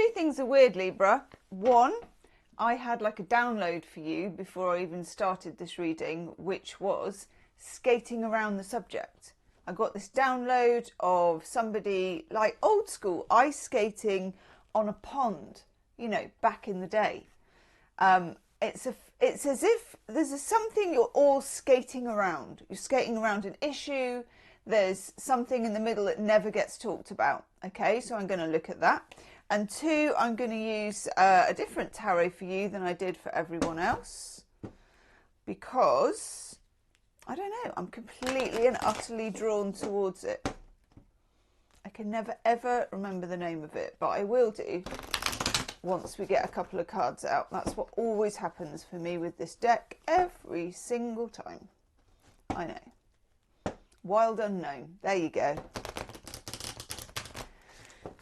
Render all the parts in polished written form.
two things are weird, Libra. One, I had like a download for you before I even started this reading, which was skating around the subject. I got this download of somebody like old school ice skating on a pond, you know, back in the day. It's as if there's something you're all skating around. You're skating around an issue. There's something in the middle that never gets talked about. Okay, so I'm going to look at that. And two, I'm going to use a different tarot for you than I did for everyone else, because, I don't know, I'm completely and utterly drawn towards it. I can never ever remember the name of it, but I will do once we get a couple of cards out. That's what always happens for me with this deck every single time. I know. Wild Unknown. There you go.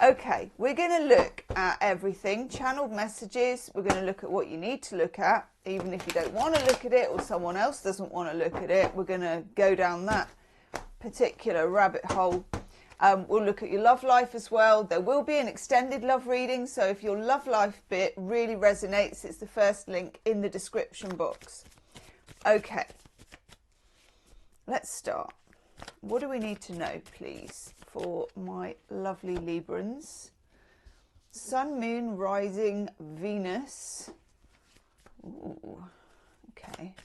Okay, we're going to look at everything. Channeled messages. We're going to look at what you need to look at, even if you don't want to look at it or someone else doesn't want to look at it. We're going to go down that particular rabbit hole. We'll look at your love life as well. There will be an extended love reading, so if your love life bit really resonates, it's the first link in the description box. Okay, let's start. What do we need to know, please, for my lovely Librans? Sun, Moon, Rising, Venus. Ooh, okay.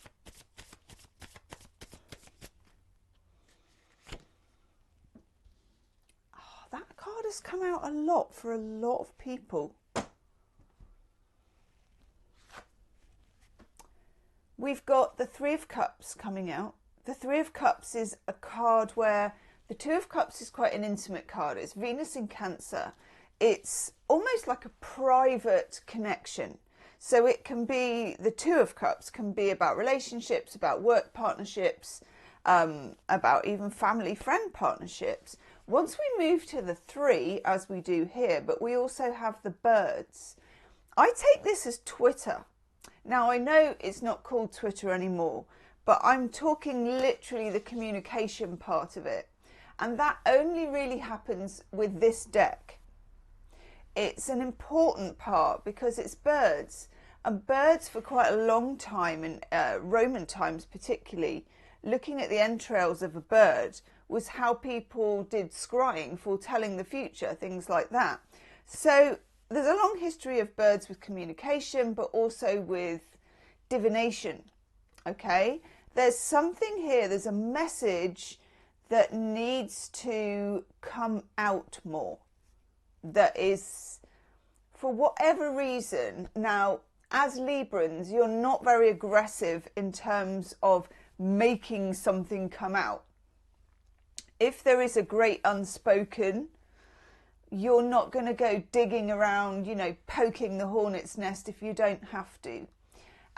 Oh, that card has come out a lot for a lot of people. We've got the Three of Cups coming out. The Three of Cups is a card where the Two of Cups is quite an intimate card. It's Venus in Cancer. It's almost like a private connection. So it can be, the Two of Cups can be about relationships, about work partnerships, about even family friend partnerships. Once we move to the Three, as we do here, but we also have the birds. I take this as Twitter. Now I know it's not called Twitter anymore, but I'm talking literally the communication part of it. And that only really happens with this deck. It's an important part because it's birds. And birds for quite a long time, in Roman times particularly, looking at the entrails of a bird was how people did scrying, foretelling the future, things like that. So there's a long history of birds with communication, but also with divination, okay? There's something here, there's a message that needs to come out more. That is, for whatever reason, now, as Librans, you're not very aggressive in terms of making something come out. If there is a great unspoken, you're not going to go digging around, you know, poking the hornet's nest if you don't have to.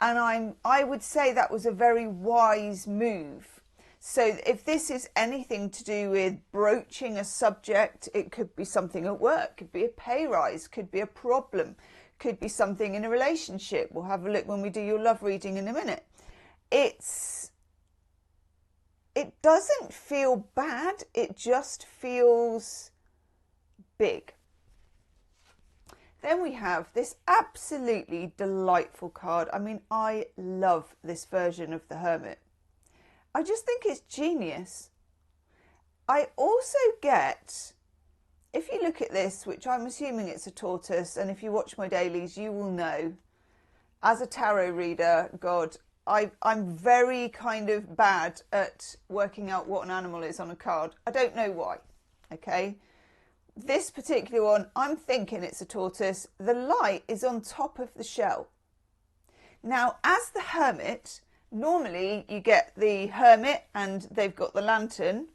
And I would say that was a very wise move. So if this is anything to do with broaching a subject, it could be something at work, could be a pay rise, could be a problem, could be something in a relationship. We'll have a look when we do your love reading in a minute. It doesn't feel bad, it just feels big. Then we have this absolutely delightful card. I mean, I love this version of the Hermit. I just think it's genius. I also get, if you look at this, which I'm assuming it's a tortoise, and if you watch my dailies, you will know, as a tarot reader, God, I'm very kind of bad at working out what an animal is on a card. I don't know why, okay? This particular one, I'm thinking it's a tortoise. The light is on top of the shell. Now, as the Hermit, normally you get the Hermit and they've got the lantern,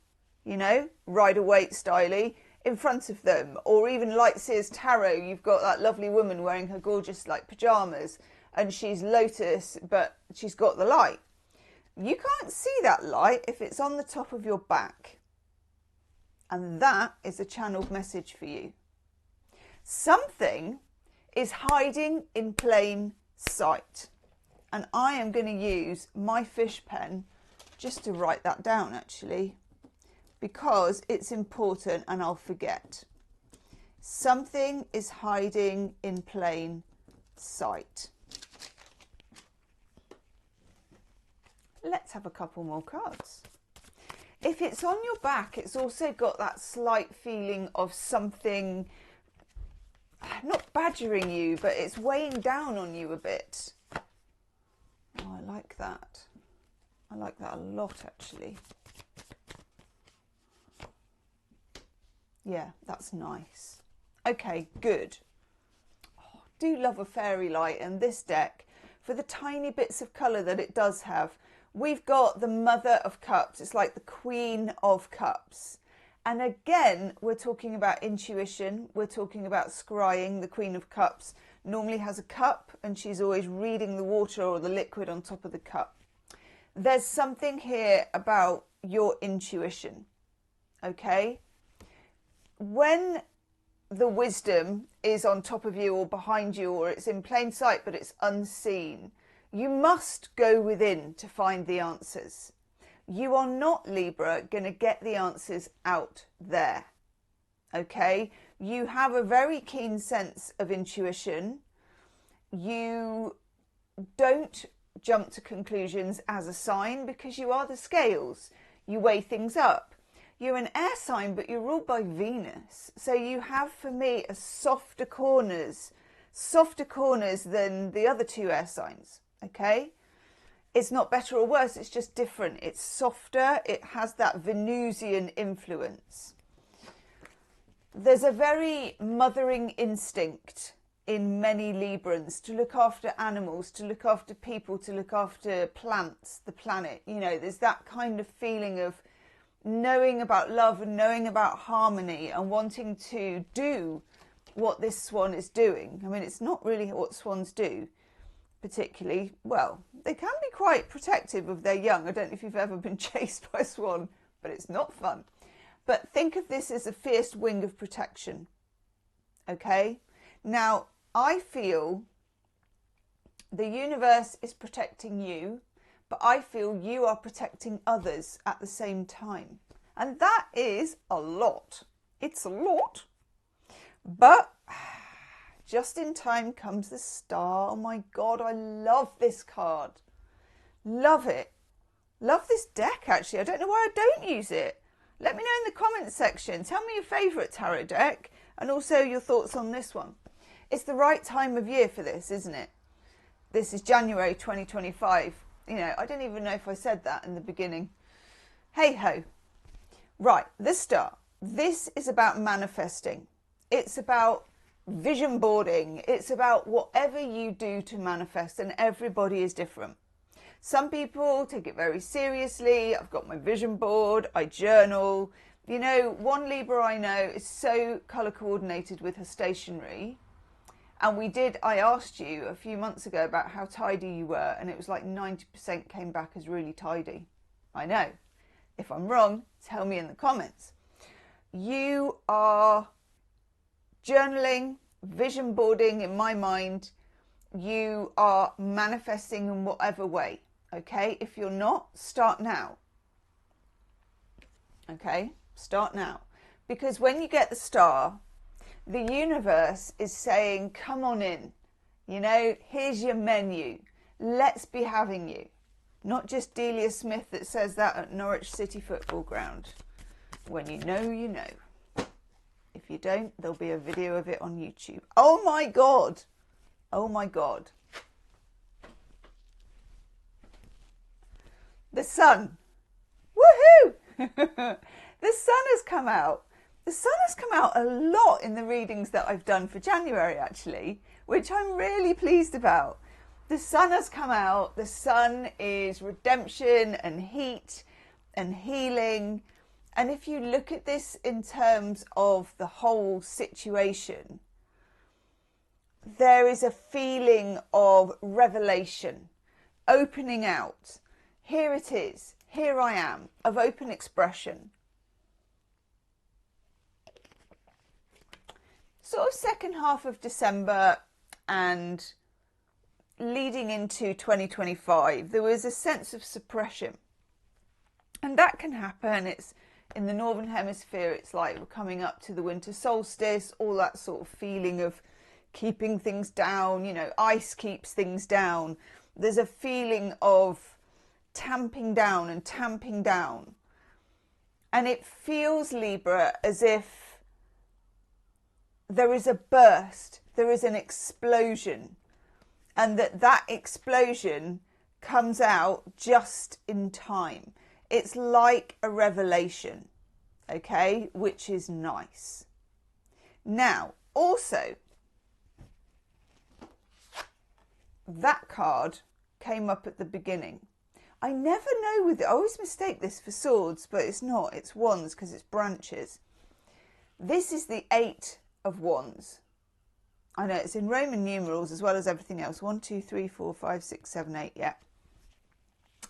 you know, Rider-Waite styley, in front of them. Or even like Sears Tarot, you've got that lovely woman wearing her gorgeous like pyjamas and she's Lotus, but she's got the light. You can't see that light if it's on the top of your back. And that is a channeled message for you. Something is hiding in plain sight. And I am going to use my fish pen just to write that down, actually, because it's important and I'll forget. Something is hiding in plain sight. Let's have a couple more cards. If it's on your back, it's also got that slight feeling of something, not badgering you, but it's weighing down on you a bit. Oh, I like that. I like that a lot, actually. Yeah, that's nice. Okay, good. Oh, I do love a fairy light, and this deck, for the tiny bits of colour that it does have, we've got the Mother of Cups. It's like the Queen of Cups. And again, we're talking about intuition. We're talking about scrying. The Queen of Cups normally has a cup, and she's always reading the water or the liquid on top of the cup. There's something here about your intuition, okay? When the wisdom is on top of you or behind you, or it's in plain sight but it's unseen, you must go within to find the answers. You are not, Libra, going to get the answers out there, okay? You have a very keen sense of intuition. You don't jump to conclusions as a sign because you are the scales. You weigh things up. You're an air sign, but you're ruled by Venus. So you have, for me, a softer corners than the other two air signs, okay? It's not better or worse, it's just different. It's softer, it has that Venusian influence. There's a very mothering instinct in many Librans to look after animals, to look after people, to look after plants, the planet. You know, there's that kind of feeling of knowing about love and knowing about harmony and wanting to do what this swan is doing. I mean, it's not really what swans do particularly. Well, they can be quite protective of their young. I don't know if you've ever been chased by a swan, but it's not fun. But think of this as a fierce wing of protection, okay? Now, I feel the universe is protecting you, but I feel you are protecting others at the same time. And that is a lot. It's a lot. But just in time comes the star. Oh my God, I love this card. Love it. Love this deck, actually. I don't know why I don't use it. Let me know in the comments section. Tell me your favourite tarot deck and also your thoughts on this one. It's the right time of year for this, isn't it? This is January 2025. You know, I don't even know if I said that in the beginning. Hey ho. Right, the star. This is about manifesting. It's about vision boarding. It's about whatever you do to manifest, and everybody is different. Some people take it very seriously. I've got my vision board. I journal. You know, one Libra I know is so colour coordinated with her stationery. And I asked you a few months ago about how tidy you were, and it was like 90% came back as really tidy. I know. If I'm wrong, tell me in the comments. You are journaling, vision boarding in my mind. You are manifesting in whatever way, okay? If you're not, start now. Okay, start now. Because when you get the star, the universe is saying, come on in. You know, here's your menu. Let's be having you. Not just Delia Smith that says that at Norwich City Football Ground. When you know, you know. If you don't, there'll be a video of it on YouTube. Oh my God. Oh my God. The sun. Woohoo! The sun has come out. The sun has come out a lot in the readings that I've done for January, actually, which I'm really pleased about. The sun has come out. The sun is redemption and heat and healing. And if you look at this in terms of the whole situation, there is a feeling of revelation, opening out. Here it is. Here I am, of open expression. Sort of second half of December and leading into 2025, there was a sense of suppression. And that can happen. It's In the Northern Hemisphere, it's like we're coming up to the winter solstice, all that sort of feeling of keeping things down, you know, ice keeps things down. There's a feeling of tamping down and tamping down. And it feels, Libra, as if there is a burst, there is an explosion, and that explosion comes out just in time. It's like a revelation, okay, which is nice. Now, also, that card came up at the beginning. I never know with it. I always mistake this for swords, but it's not. It's wands because it's branches. This is the 8 of wands. I know it's in Roman numerals as well as everything else. 1, 2, 3, 4, 5, 6, 7, 8. Yeah.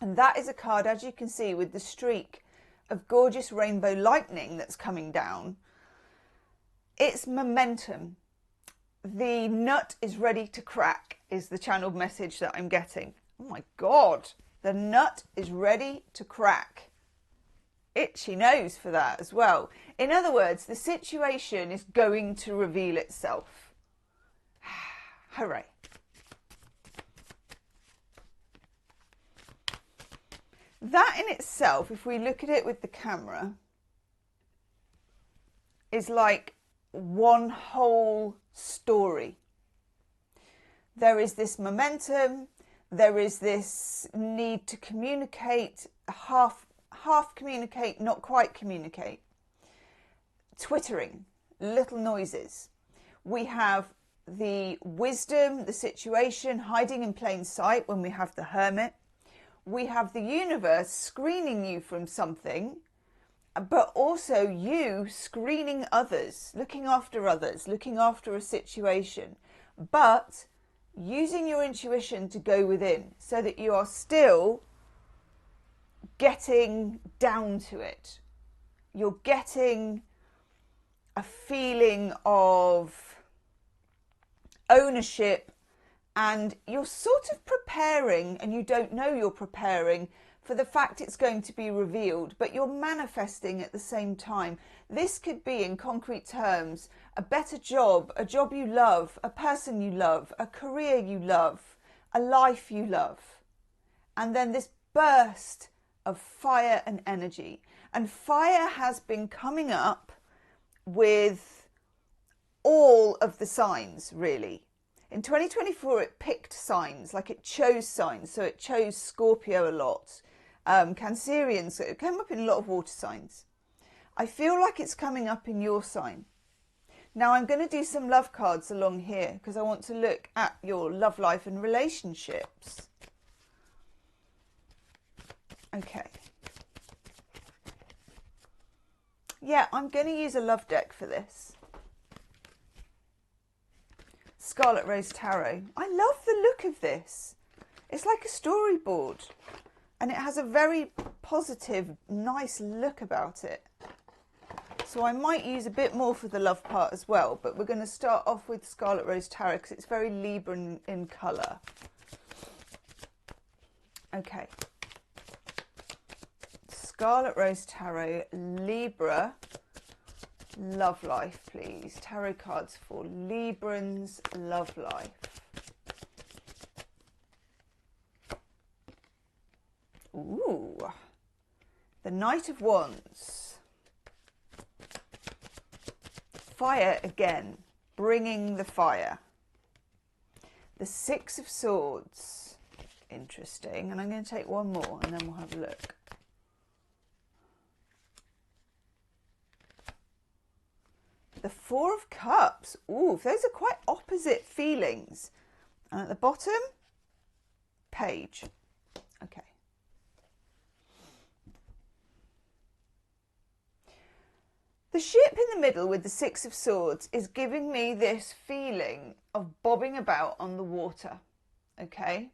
And that is a card, as you can see, with the streak of gorgeous rainbow lightning that's coming down. It's momentum. The nut is ready to crack is the channeled message that I'm getting. Oh my God. The nut is ready to crack. Itchy nose for that as well. In other words, the situation is going to reveal itself. Hooray. That in itself, if we look at it with the camera, is like one whole story. There is this momentum. There is this need to communicate, half communicate, not quite communicate. Twittering, little noises. We have the wisdom, the situation, hiding in plain sight when we have the hermit. We have the universe screening you from something, but also you screening others, looking after a situation, but using your intuition to go within so that you are still getting down to it. You're getting a feeling of ownership, and you're sort of preparing, and you don't know you're preparing for the fact it's going to be revealed, but you're manifesting at the same time. This could be, in concrete terms, a better job, a job you love, a person you love, a career you love, a life you love. And then this burst of fire and energy. And fire has been coming up with all of the signs, really. In 2024, it picked signs, like it chose signs. So it chose Scorpio a lot, Cancerian, so it came up in a lot of water signs. I feel like it's coming up in your sign. Now I'm going to do some love cards along here because I want to look at your love life and relationships. Okay. Yeah, I'm going to use a love deck for this. Scarlet Rose Tarot. I love the look of this. It's like a storyboard. And it has a very positive, nice look about it. So I might use a bit more for the love part as well. But we're going to start off with Scarlet Rose Tarot because it's very Libra in colour. Okay. Scarlet Rose Tarot, Libra, love life, please. Tarot cards for Librans, love life. Ooh, the Knight of Wands. Fire again, bringing the fire. The Six of Swords, interesting. And I'm going to take one more and then we'll have a look. The Four of Cups. Ooh, those are quite opposite feelings. And at the bottom, Page. Okay. The ship in the middle with the Six of Swords is giving me this feeling of bobbing about on the water. Okay.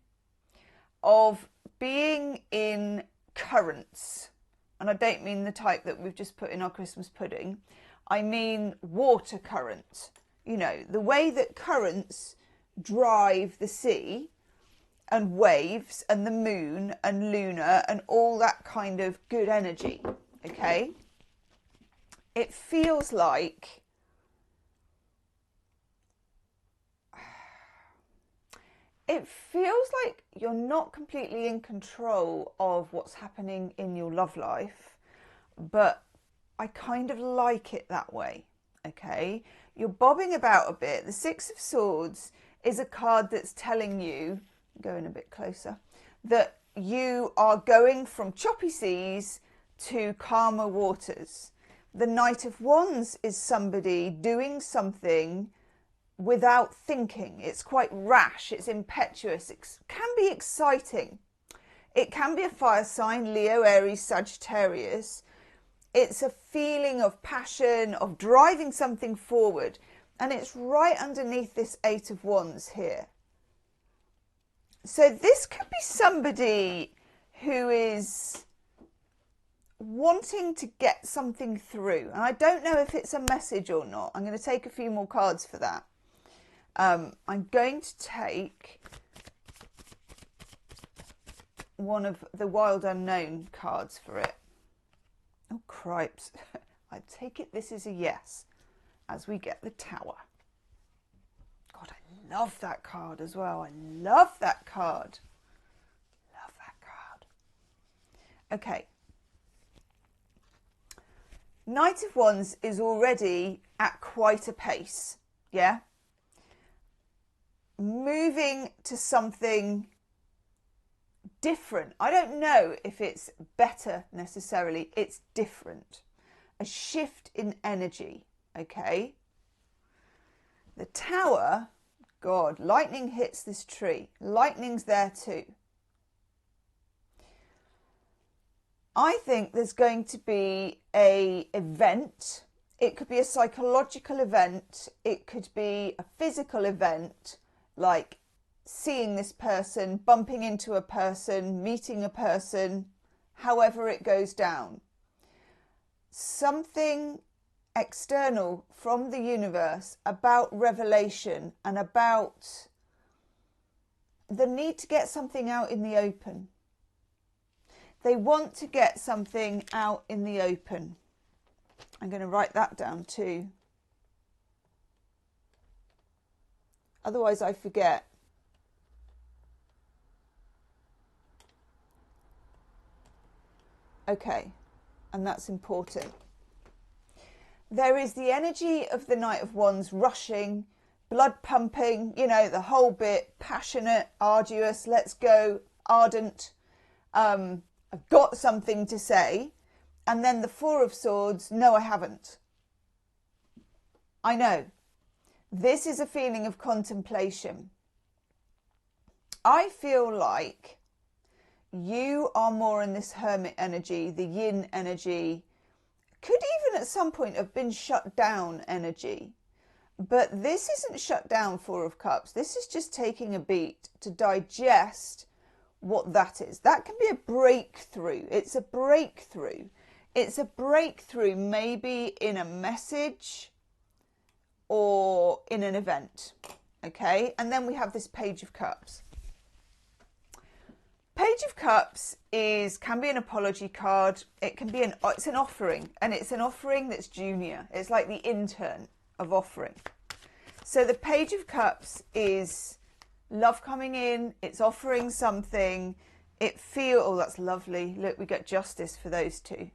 Of being in currents. And I don't mean the type that we've just put in our Christmas pudding. I mean water current, you know, the way that currents drive the sea and waves and the moon and lunar and all that kind of good energy, okay? it feels like you're not completely in control of what's happening in your love life, but I kind of like it that way, okay? You're bobbing about a bit. The Six of Swords is a card that's telling you, going a bit closer, that you are going from choppy seas to calmer waters. The Knight of Wands is somebody doing something without thinking. It's quite rash, it's impetuous, it can be exciting. It can be a fire sign, Leo, Aries, Sagittarius. It's a feeling of passion, of driving something forward. And it's right underneath this Eight of Wands here. So this could be somebody who is wanting to get something through. And I don't know if it's a message or not. I'm going to take a few more cards for that. I'm going to take one of the Wild Unknown cards for it. Oh, cripes. I take it this is a yes as we get the Tower. God, I love that card as well. I love that card. Love that card. Okay. Knight of Wands is already at quite a pace. Yeah? Moving to something different. I don't know if it's better necessarily. It's different. A shift in energy. Okay. The Tower, God, lightning hits this tree. Lightning's there too. I think there's going to be an event. It could be a psychological event. It could be a physical event, like seeing this person, bumping into a person, meeting a person, however it goes down. Something external from the universe about revelation and about the need to get something out in the open. They want to get something out in the open. I'm going to write that down too. Otherwise I forget. Okay, and that's important. There is the energy of the Knight of Wands rushing, blood pumping, you know, the whole bit, passionate, arduous, let's go, ardent. I've got something to say. And then the Four of Swords, no, I haven't. I know. This is a feeling of contemplation. I feel like you are more in this hermit energy, the yin energy, could even at some point have been shut down energy. But this isn't shut down, Four of Cups. This is just taking a beat to digest what that is. That can be a breakthrough. It's a breakthrough. It's a breakthrough maybe in a message or in an event. Okay, and then we have this Page of Cups. Page of Cups can be an apology card. It can be it's an offering, and it's an offering that's junior. It's like the intern of offering. So the Page of Cups is love coming in. It's offering something. Oh, that's lovely. Look, we get justice for those two.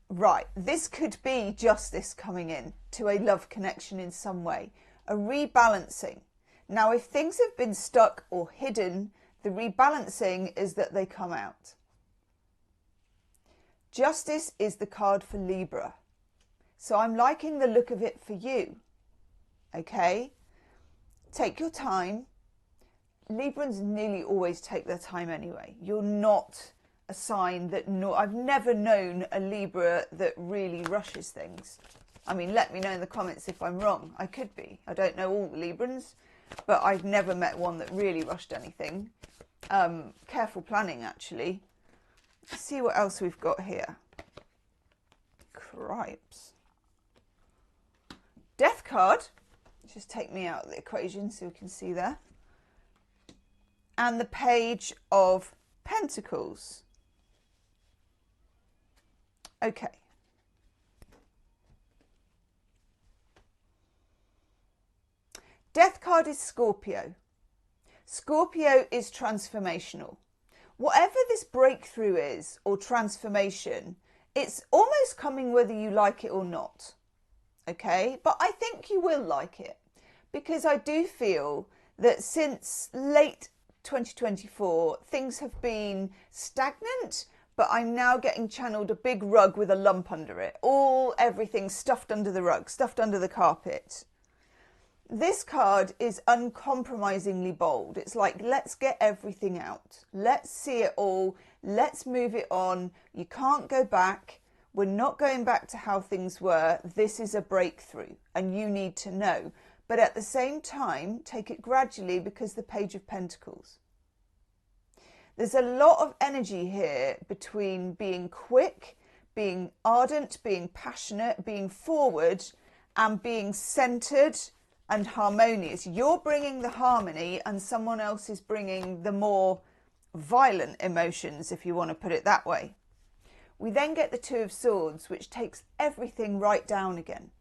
Right, this could be justice coming in to a love connection in some way. A rebalancing. Now, if things have been stuck or hidden, the rebalancing is that they come out. Justice is the card for Libra. So I'm liking the look of it for you. Okay? Take your time. Librans nearly always take their time anyway. You're not a sign that... I've never known a Libra that really rushes things. I mean, let me know in the comments if I'm wrong. I could be. I don't know all the Librans, but I've never met one that really rushed anything. Careful planning, actually. Let's see what else we've got here. Cripes. Death card. Just take me out of the equation so we can see there. And the Page of Pentacles. Okay. card is Scorpio. Scorpio is transformational. Whatever this breakthrough is, or transformation, it's almost coming whether you like it or not. Okay? But I think you will like it, because I do feel that since late 2024, things have been stagnant, but I'm now getting channeled a big rug with a lump under it. Everything stuffed under the rug, stuffed under the carpet. This card is uncompromisingly bold. It's like, let's get everything out. Let's see it all. Let's move it on. You can't go back. We're not going back to how things were. This is a breakthrough and you need to know. But at the same time, take it gradually, because the Page of Pentacles. There's a lot of energy here between being quick, being ardent, being passionate, being forward, and being centered and harmonious. You're bringing the harmony and someone else is bringing the more violent emotions, if you want to put it that way. We then get the Two of Swords, which takes everything right down again.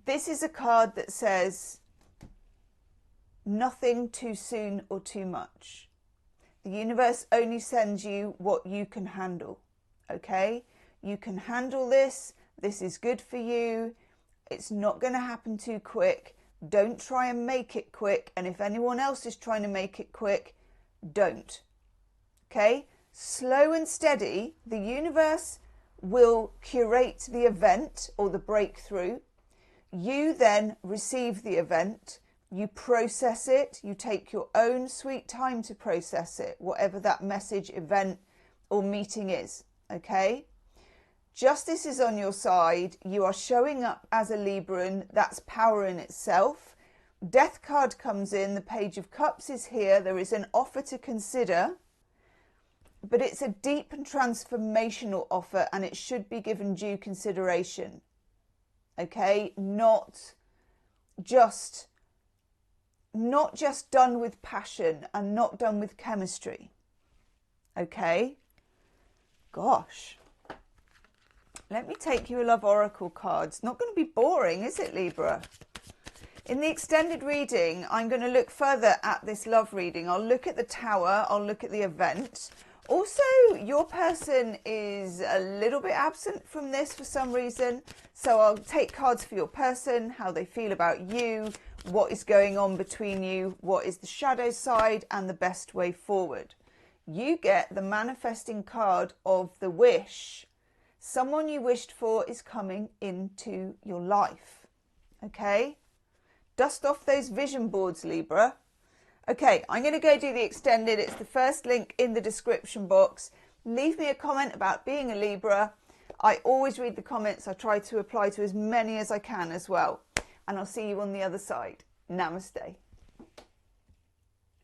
This is a card that says nothing too soon or too much. The universe only sends you what you can handle, okay? You can handle this. This is good for you. It's not going to happen too quick. Don't try and make it quick. And if anyone else is trying to make it quick, don't. Okay? Slow and steady. The universe will curate the event or the breakthrough. You then receive the event. You process it. You take your own sweet time to process it, whatever that message, event, or meeting is. Okay? Justice is on your side. You are showing up as a Libran. That's power in itself. Death card comes in. The Page of Cups is here. There is an offer to consider, but it's a deep and transformational offer, and it should be given due consideration. Okay? Not just done with passion and not done with chemistry. Okay? Gosh. Let me take you a love oracle card. It's not going to be boring, is it, Libra? In the extended reading, I'm going to look further at this love reading. I'll look at the Tower. I'll look at the event. Also, your person is a little bit absent from this for some reason. So I'll take cards for your person, how they feel about you, what is going on between you, what is the shadow side, and the best way forward. You get the manifesting card of the wish. Someone you wished for is coming into your life. Okay? Dust off those vision boards, Libra. Okay, I'm going to go do the extended. It's the first link in the description box. Leave me a comment about being a Libra. I always read the comments. I try to reply to as many as I can as well. And I'll see you on the other side. Namaste.